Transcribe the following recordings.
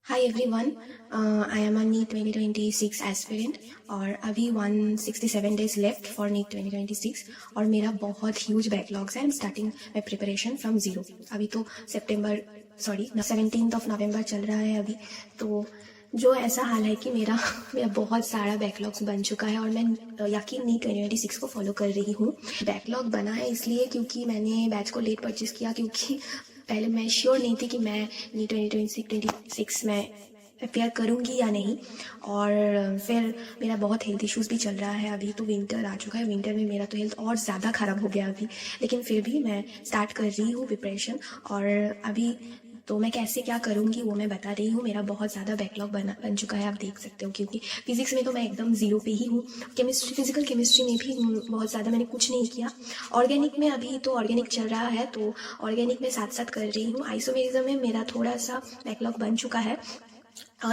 Hi everyone, I am a NEET 2026 aspirant और अभी 167 days left for NEET 2026 और मेरा बहुत ह्यूज बैकलॉग्स है। I am starting my preparation from zero. अभी तो 17 नवंबर चल रहा है अभी। तो जो ऐसा हाल है कि मेरा मेरा बहुत सारा बैकलॉग्स बन चुका है और मैं यकीन नीट 2026 को फॉलो कर रही हूँ। बैकलॉग बना है इसलिए क्योंकि मैंने बैच को लेट परचेज़ किया, क्योंकि पहले मैं श्योर नहीं थी कि मैं नीट 2026 में अपेयर करूँगी या नहीं। और फिर मेरा बहुत हेल्थ इश्यूज़ भी चल रहा है। अभी तो विंटर आ चुका है, विंटर में मेरा तो हेल्थ और ज़्यादा ख़राब हो गया अभी, लेकिन फिर भी मैं स्टार्ट कर रही हूँ प्रिपरेशन। और अभी तो मैं कैसे क्या करूँगी वो मैं बता रही हूँ। मेरा बहुत ज़्यादा बैकलॉग बन चुका है, आप देख सकते हो, क्योंकि फिज़िक्स में तो मैं एकदम ज़ीरो पे ही हूँ। फिज़िकल केमिस्ट्री में भी बहुत ज़्यादा मैंने कुछ नहीं किया। ऑर्गेनिक में अभी तो ऑर्गेनिक चल रहा है, तो ऑर्गेनिक में साथ साथ कर रही हूँ। आइसोमेरिज्म में मेरा थोड़ा सा बैकलॉग बन चुका है।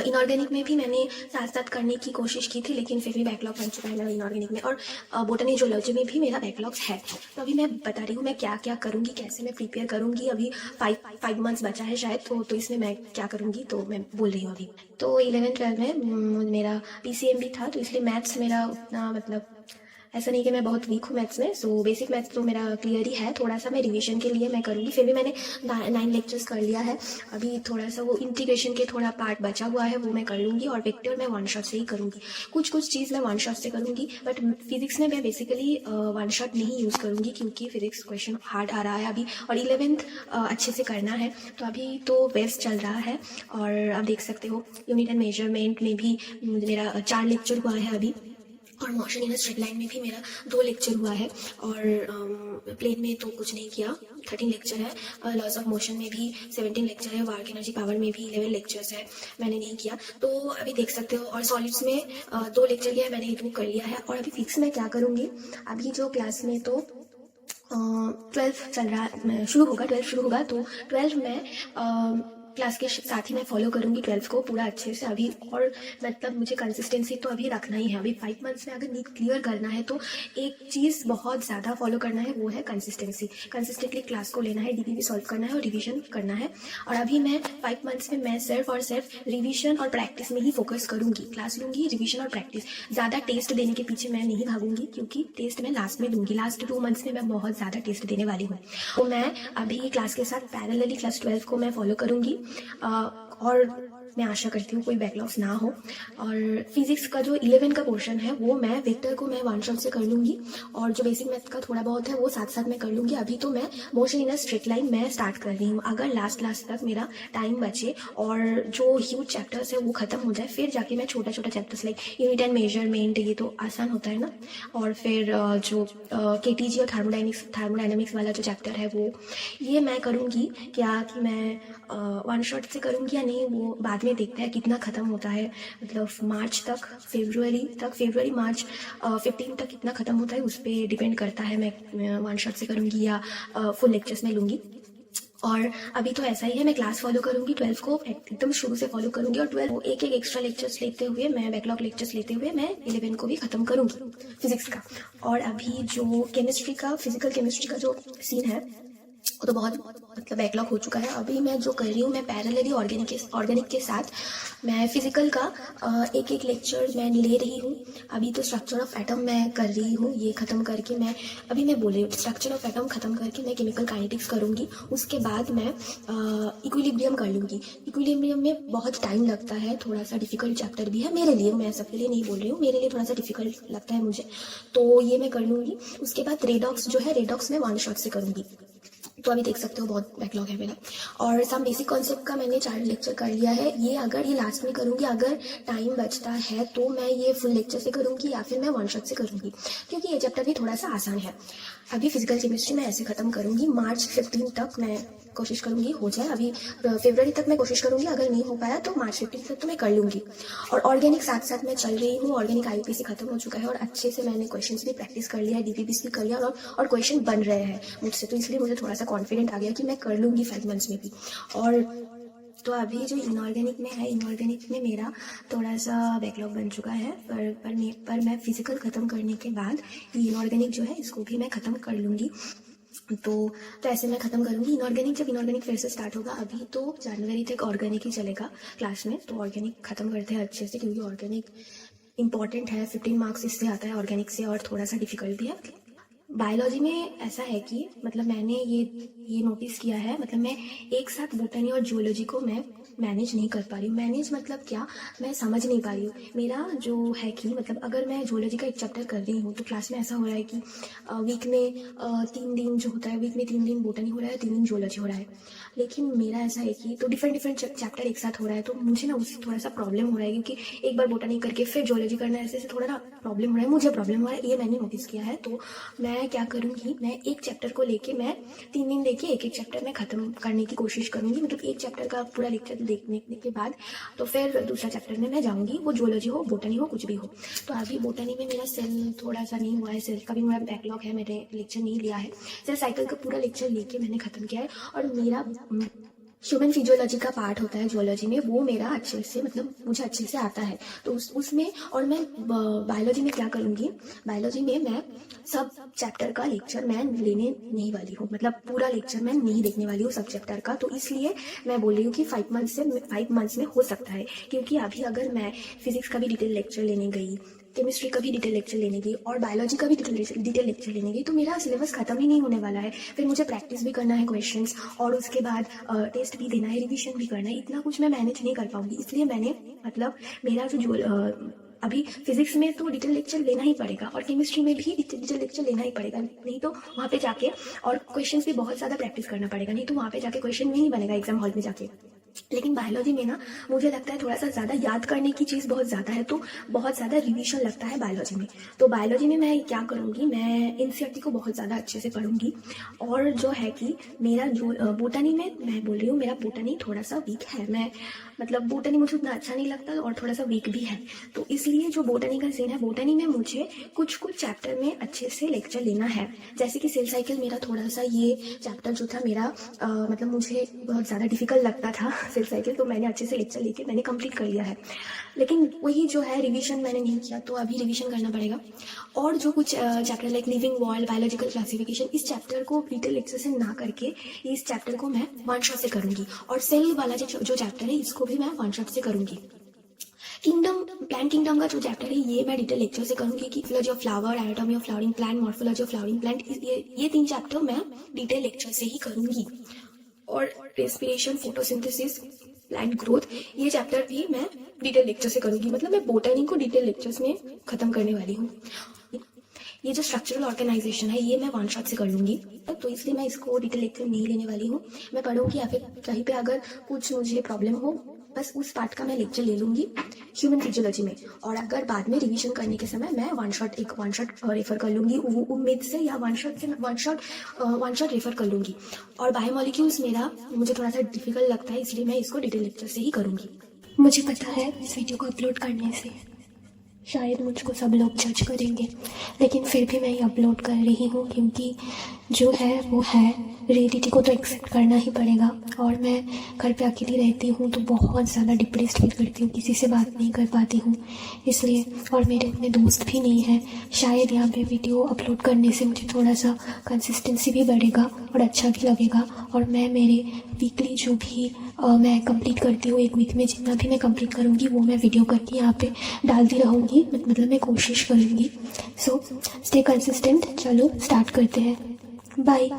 इनऑर्गेनिक में भी मैंने साथ साथ करने की कोशिश की थी, लेकिन फिर भी बैकलॉग बन चुका है मेरा इनऑर्गेनिक में। और बोटनी जूलॉजी में भी मेरा बैकलॉग्स है। तो अभी मैं बता रही हूँ मैं क्या क्या करूँगी, कैसे मैं प्रिपेयर करूँगी। अभी फाइव मंथ्स बचा है शायद, तो इसमें मैं क्या करूँगी तो मैं बोल रही हूँ अभी। तो 11th-12 में मेरा पीसीएम भी था, तो इसलिए मैथ्स मेरा उतना मतलब ऐसा नहीं कि मैं बहुत वीक हूँ मैथ्स में। सो बेसिक मैथ्स तो मेरा क्लियर ही है। थोड़ा सा मैं रिवीजन के लिए मैं करूँगी, फिर भी मैंने 9 लेक्चर्स कर लिया है। अभी थोड़ा सा वो इंटीग्रेशन के थोड़ा पार्ट बचा हुआ है, वो मैं कर लूँगी। और वेक्टर मैं वन शॉट से ही करूँगी, कुछ चीज़ मैं वन शॉट से करूँगी। बट फिजिक्स में मैं बेसिकली वन शॉट नहीं यूज़ करूँगी, क्योंकि फिजिक्स क्वेश्चन हार्ड आ रहा है अभी, और 11th अच्छे से करना है। तो अभी तो बेस्ट चल रहा है। और आप देख सकते हो यूनिट एंड मेजरमेंट में भी मेरा 4 लेक्चर हुआ है अभी। और मोशन इन स्ट्रेट लाइन में भी मेरा 2 लेक्चर हुआ है। और प्लेन में तो कुछ नहीं किया, 13 लेक्चर है। लॉस ऑफ मोशन में भी 17 लेक्चर है। वर्क एनर्जी पावर में भी 11 लेक्चर्स है, मैंने नहीं किया। तो अभी देख सकते हो। और सॉलिड्स में 2 लेक्चर किया है, मैंने इतना कर लिया है। और अभी फिक्स में क्या करूँगी, अभी जो क्लास में तो 12 चल रहा शुरू होगा, 12 शुरू होगा, तो 12 में क्लास के साथ ही मैं फॉलो करूँगी 12 को पूरा अच्छे से अभी। और मतलब मुझे कंसिस्टेंसी तो अभी रखना ही है। अभी 5 मंथ्स में अगर नीट क्लियर करना है तो एक चीज़ बहुत ज़्यादा फॉलो करना है, वो है कंसिस्टेंसी। कंसिस्टेंटली क्लास को लेना है, डीपीपी सॉल्व करना है और रिवीजन करना है। और अभी मैं 5 मंथ्स में मैं सिर्फ और सिर्फ रिवीजन और प्रैक्टिस में ही फोकस करूँगी। क्लास लूँगी, रिवीजन और प्रैक्टिस। ज़्यादा टेस्ट देने के पीछे मैं नहीं भागूंगी, क्योंकि टेस्ट मैं लास्ट में दूंगी। लास्ट 2 मंथ्स में मैं बहुत ज़्यादा टेस्ट देने वाली हूँ। तो मैं अभी क्लास के साथ पैरेलली क्लास 12 को मैं फॉलो करूँगी। और मैं आशा करती हूँ कोई बैकलॉग्स ना हो। और फिजिक्स का जो 11 का पोर्शन है वो मैं वेक्टर को मैं वन शॉट से कर लूँगी। और जो बेसिक मैथ का थोड़ा बहुत है वो साथ साथ मैं कर लूँगी। अभी तो मैं motion in a straight line मैं स्टार्ट कर रही हूँ। अगर लास्ट तक मेरा टाइम बचे और जो ह्यूज चैप्टर्स है वो ख़त्म हो जाए, फिर जाके मैं छोटा chapters like unit and measurement, ये तो आसान होता है ना। और फिर जो केटीजी और थर्मोडाइनमिक्स वाला जो चैप्टर है वो ये मैं करूँगी। क्या कि मैं वन शॉट से करूँगी या नहीं वो बाद में देखते हैं कितना ख़त्म होता है। मतलब मार्च तक, फरवरी मार्च 15 तक कितना ख़त्म होता है उस पर डिपेंड करता है मैं वन शॉट से करूँगी या फुल लेक्चर्स में लूँगी। और अभी तो ऐसा ही है, मैं क्लास फॉलो करूँगी 12 को एकदम शुरू से फॉलो करूँगी। और 12 एक एक्स्ट्रा लेक्चर्स लेते हुए, मैं बैकलॉग लेक्चर्स लेते हुए मैं 11 को भी ख़त्म करूँगी फिजिक्स का। और अभी जो केमिस्ट्री का, फिजिकल केमिस्ट्री का जो सीन है वो तो बहुत मतलब बैकलॉग हो चुका है। अभी मैं जो कर रही हूँ, मैं पैरेलली ऑर्गेनिक के साथ मैं फिजिकल का एक लेक्चर मैं ले रही हूँ। अभी तो स्ट्रक्चर ऑफ एटम मैं कर रही हूँ, ये ख़त्म करके मैं अभी मैं बोल रही हूँ स्ट्रक्चर ऑफ एटम ख़त्म करके मैं केमिकल काइनेटिक्स करूँगी। उसके बाद मैं इक्विलिब्रियम कर लूँगी। इक्विलिब्रियम में बहुत टाइम लगता है, थोड़ा सा डिफिकल्ट चैप्टर भी है मेरे लिए, मैं सबके लिए नहीं बोल रही हूँ, मेरे लिए थोड़ा सा डिफिकल्ट लगता है मुझे, तो ये मैं कर लूँगी। उसके बाद रेडॉक्स जो है, रेडॉक्स में वन शॉट से करूँगी। तो अभी देख सकते हो बहुत बैकलॉग है मेरा। और सम बेसिक कॉन्सेप्ट का मैंने 4 लेक्चर कर लिया है। ये अगर ये लास्ट में करूँगी, अगर टाइम बचता है तो मैं ये फुल लेक्चर से करूँगी या फिर मैं वन शॉट से करूँगी, क्योंकि ये चैप्टर भी थोड़ा सा आसान है। अभी फिजिकल केमिस्ट्री मैं ऐसे ख़त्म करूँगी, मार्च 15 तक मैं कोशिश करूँगी हो जाए। अभी फरवरी तक मैं कोशिश करूँगी, अगर नहीं हो पाया तो मार्च 15 तक तो मैं कर लूँगी। और ऑर्गेनिक साथ साथ मैं चल रही हूँ। ऑर्गेनिक आईपीसी ख़त्म हो चुका है और अच्छे से मैंने क्वेश्चंस भी प्रैक्टिस कर लिया है, डीपीपीस भी कर लिया, और क्वेश्चन बन रहे हैं मुझसे, तो इसलिए मुझे थोड़ा सा कॉन्फिडेंट आ गया कि मैं कर लूँगी 5 मंथ्स में भी। और तो अभी जो इनऑर्गेनिक में है, इनऑर्गेनिक में मेरा थोड़ा सा बैकलॉग बन चुका है, पर मैं फिजिकल ख़त्म करने के बाद इनऑर्गेनिक जो है इसको भी मैं ख़त्म कर लूँगी। तो ऐसे मैं ख़त्म करूँगी इनऑर्गेनिक। जब इनऑर्गेनिक फिर से स्टार्ट होगा, अभी तो जनवरी तक ऑर्गेनिक ही चलेगा क्लास में, तो ऑर्गेनिक ख़त्म करते हैं अच्छे से, क्योंकि ऑर्गेनिक इंपॉर्टेंट है। 15 मार्क्स इससे आता है ऑर्गेनिक से, और थोड़ा सा डिफिकल्ट भी है। बायोलॉजी में ऐसा है कि मतलब मैंने ये नोटिस किया है, मतलब मैं एक साथ बोटनी और जूलॉजी को मैं मैनेज नहीं कर पा रही हूँ। मैनेज मतलब क्या, मैं समझ नहीं पा रही हूँ। मेरा जो है कि मतलब अगर मैं जूलॉजी का एक चैप्टर कर रही हूँ, तो क्लास में ऐसा हो रहा है कि वीक में 3 दिन जो होता है, वीक में 3 दिन बोटनी हो रहा है, 3 दिन जूलॉजी हो रहा है। लेकिन मेरा ऐसा है कि तो डिफरेंट चैप्टर एक साथ हो रहा है, तो मुझे ना उससे थोड़ा सा प्रॉब्लम हो रहा है, क्योंकि एक बार बोटनी करके फिर जूलॉजी करना, ऐसे थोड़ा ना प्रॉब्लम हो रहा है, मुझे प्रॉब्लम हो रहा है, ये मैंने नोटिस किया है। तो मैं क्या करूँगी, मैं एक चैप्टर को लेके मैं 3 दिन लेके एक चैप्टर मैं ख़त्म करने की कोशिश करूँगी। मतलब एक चैप्टर का पूरा लेक्चर देखने के बाद तो फिर दूसरा चैप्टर में मैं जाऊँगी, वो जूलॉजी हो, बोटनी हो, कुछ भी हो। तो अभी बोटनी में मेरा सेल थोड़ा सा नहीं हुआ है, सेल का भी मेरा बैकलॉग है, मैंने लेक्चर नहीं लिया है। सेल साइकिल का पूरा लेक्चर लेके मैंने ख़त्म किया है। और मेरा ह्यूमन फिजियोलॉजी का पार्ट होता है जूलॉजी में, वो मेरा अच्छे से मतलब मुझे अच्छे से आता है। तो उसमें और मैं बायोलॉजी में क्या करूँगी, बायोलॉजी में मैं सब चैप्टर का लेक्चर मैं लेने नहीं वाली हूँ, मतलब पूरा लेक्चर मैं नहीं देखने वाली हूँ सब चैप्टर का। तो इसलिए मैं बोल रही हूँ कि 5 मंथ्स में हो सकता है, क्योंकि अभी अगर मैं फिजिक्स का भी डिटेल लेक्चर लेने गई, केमिस्ट्री का भी डिटेल लेक्चर लेने गई और बायोलॉजी का भी डिटेल लेक्चर लेने गई, तो मेरा सिलेबस ख़त्म ही नहीं होने वाला है। फिर मुझे प्रैक्टिस भी करना है क्वेश्चंस, और उसके बाद टेस्ट भी देना है, रिवीजन भी करना है। इतना कुछ मैं मैनेज नहीं कर पाऊंगी, इसलिए मैंने मतलब मेरा जो अभी फिजिक्स में तो डिटेल लेक्चर लेना ही पड़ेगा, और केमिस्ट्री में भी डिटेल लेक्चर लेना ही पड़ेगा, नहीं तो वहाँ पे जाके और क्वेश्चंस भी बहुत ज़्यादा प्रैक्टिस करना पड़ेगा, नहीं तो वहाँ पे जाके क्वेश्चन नहीं बनेगा एग्जाम हॉल में जाके। लेकिन बायोलॉजी में ना मुझे लगता है थोड़ा सा ज़्यादा याद करने की चीज़ बहुत ज़्यादा है, तो बहुत ज़्यादा रिवीजन लगता है बायोलॉजी में। तो बायोलॉजी में मैं क्या करूँगी, मैं एनसीईआरटी को बहुत ज़्यादा अच्छे से पढ़ूंगी। और जो है कि मेरा जो बोटनी में मैं बोल रही हूँ, मेरा बोटनी थोड़ा सा वीक है। मैं मतलब बोटनी मुझे उतना अच्छा नहीं लगता और थोड़ा सा वीक भी है। तो इसलिए जो बोटनी का सीन है, बोटनी में मुझे कुछ चैप्टर में अच्छे से लेक्चर लेना है। जैसे कि सेल साइकिल मेरा थोड़ा सा ये चैप्टर जो था मेरा मतलब मुझे बहुत ज़्यादा डिफिकल्ट लगता था सेल साइकिल, तो मैंने अच्छे से लेक्चर लेके मैंने कंप्लीट कर लिया है। लेकिन वही जो है रिवीजन मैंने नहीं किया, तो अभी रिवीजन करना पड़ेगा। और जो कुछ chapter like living world, biological classification, इस चैप्टर को डिटेल लेक्चर से ना करके इस चैप्टर को मैं वन शॉट से करूँगी। और सेल वाला जो चैप्टर है, इसको भी मैं वन शॉट से करूँगी। प्लांट किंगडम का जो चैप्टर है, ये मैं डिटेल लेक्चर से करूँगी कि philology of flower, anatomy of flowering plant, morphology of flowering plant, ये 3 चैप्टर मैं डिटेल लेक्चर से ही करूँगी। और रेस्पिरेशन, फोटोसिंथेसिस, प्लांट ग्रोथ, ये चैप्टर भी मैं डिटेल लेक्चर से करूँगी। मतलब मैं बोटनी को डिटेल लेक्चर्स में ख़त्म करने वाली हूँ। ये जो स्ट्रक्चरल ऑर्गेनाइजेशन है, ये मैं वन शॉट से कर लूँगी, तो इसलिए मैं इसको डिटेल लेक्चर नहीं लेने वाली हूँ। मैं पढ़ूँगी या फिर कहीं पे अगर कुछ मुझे प्रॉब्लम हो, बस उस पार्ट का मैं लेक्चर ले लूँगी ह्यूमन फिजियोलॉजी में। और अगर बाद में रिवीजन करने के समय मैं वन शॉट रेफर कर लूँगी उम्मीद से, या वन शॉट रेफर कर लूँगी। और बायोमोलिक्यूल्स मेरा मुझे थोड़ा सा डिफिकल्ट लगता है, इसलिए मैं इसको डिटेल लेक्चर से ही करूँगी। मुझे पता है इस वीडियो को अपलोड करने से शायद मुझको सब लोग जज करेंगे, लेकिन फिर भी मैं ये अपलोड कर रही हूँ, क्योंकि जो है वो है, रियलिटी को तो एक्सेप्ट करना ही पड़ेगा। और मैं घर पे अकेली रहती हूँ तो बहुत ज़्यादा डिप्रेस्ड फील करती हूँ, किसी से बात नहीं कर पाती हूँ इसलिए। और मेरे इतने दोस्त भी नहीं हैं। शायद यहाँ पे वीडियो अपलोड करने से मुझे थोड़ा सा कंसिस्टेंसी भी बढ़ेगा और अच्छा भी लगेगा। और मैं मेरे वीकली जो भी मैं कंप्लीट करती हूँ, एक वीक में जितना भी मैं कंप्लीट करूँगी वो मैं वीडियो करके यहाँ पे डालती रहूँगी, मतलब मैं कोशिश करूँगी। So stay consistent. चलो स्टार्ट करते हैं। बाय।